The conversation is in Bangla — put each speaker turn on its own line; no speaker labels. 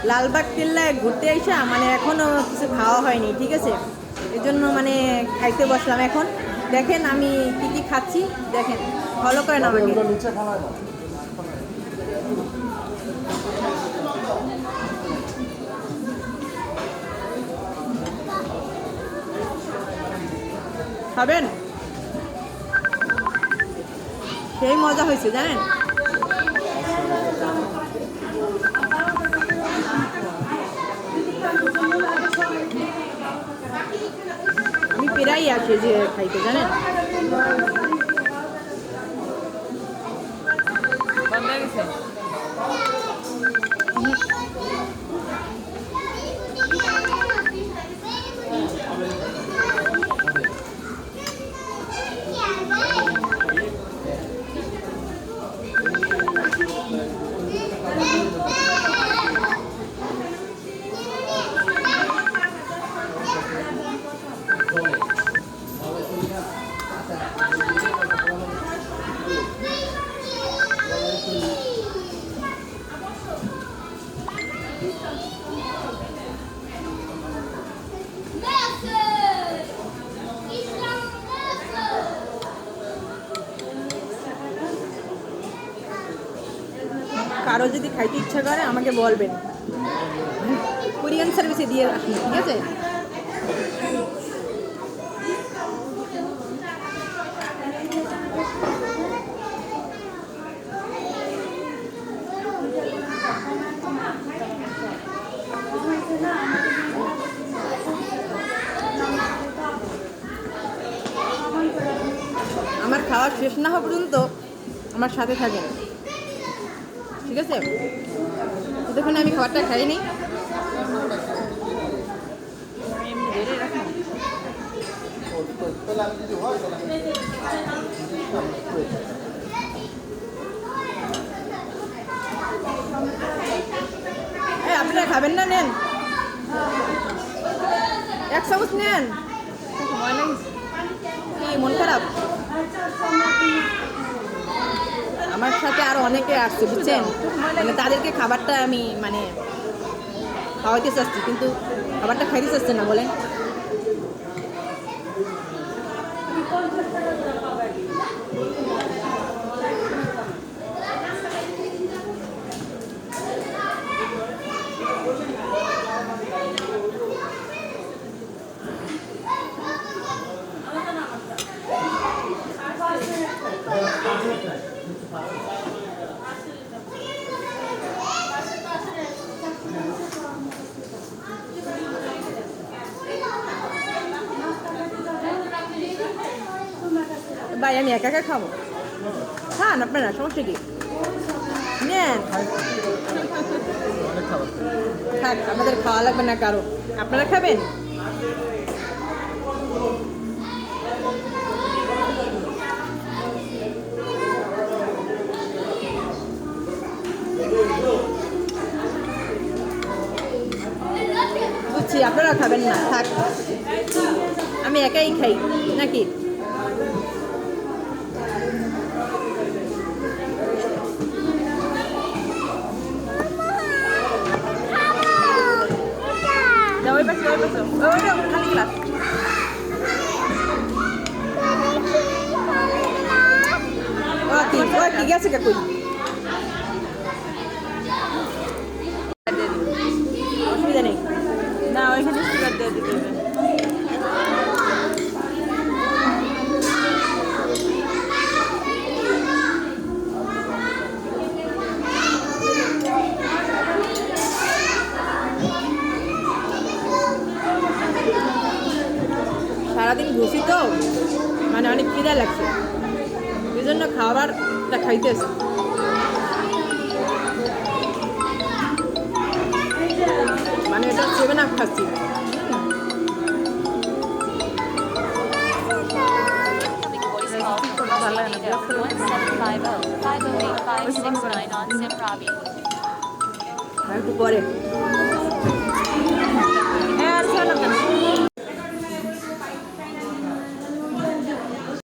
লালবাগ কেল্লায় ঘুরতে এসে মানে এখনও কিছু খাওয়া হয়নি, ঠিক আছে? এই জন্য মানে খাইতে বসলাম এখন। দেখেন আমি কি কি খাচ্ছি, দেখেন, ফলো করেন আমাকে। খাবেন? সেই মজা হয়েছে জানেন। আমি প্রায়ই আসি যে খাইতে, জানেন। কারো যদি খাইতে ইচ্ছা করে আমাকে বলবেন, কোরিয়ান সার্ভিসে দিয়ে রাখুন, ঠিক আছে? আমার খাওয়া শেষ না হওয়া পর্যন্ত আমার সাথে থাকেন, ঠিক আছে? ততক্ষণ আমি খাবারটা খাইনি। আপনারা খাবেন না? নেন, এক চামচ নেন। কি মন খারাপ? আমার সাথে আরো অনেকে আসছে, বুঝছেন? মানে তাদেরকে খাবারটা আমি মানে খাওয়াইতে চাচ্ছি, কিন্তু খাবারটা খাইতে চাচ্ছে না, বলেন। ভাই আমি একা একা খাবো, খান আপনারা, সমস্যা কি? নেন, থাক, আমাদের খাওয়া লাগবে না কারো। আপনারা খাবেন? বুঝছি, আপনারা খাবেন না, থাক, আমি একাই খাই নাকি? ওই পাশে ওইটা খালি গ্লাস। ও কি গেছে কে? কই অসুবিধা নেই না, ওইখানে স্টিকার দিয়ে দিতে হবে। সারাদিন ঘুষি তো মানে অনেক খিদা লাগছে, এই জন্য খাবারটা খাইতেছে। মানে এটা 7 আপ খাচ্ছি। একটু পরে হ্যাঁ,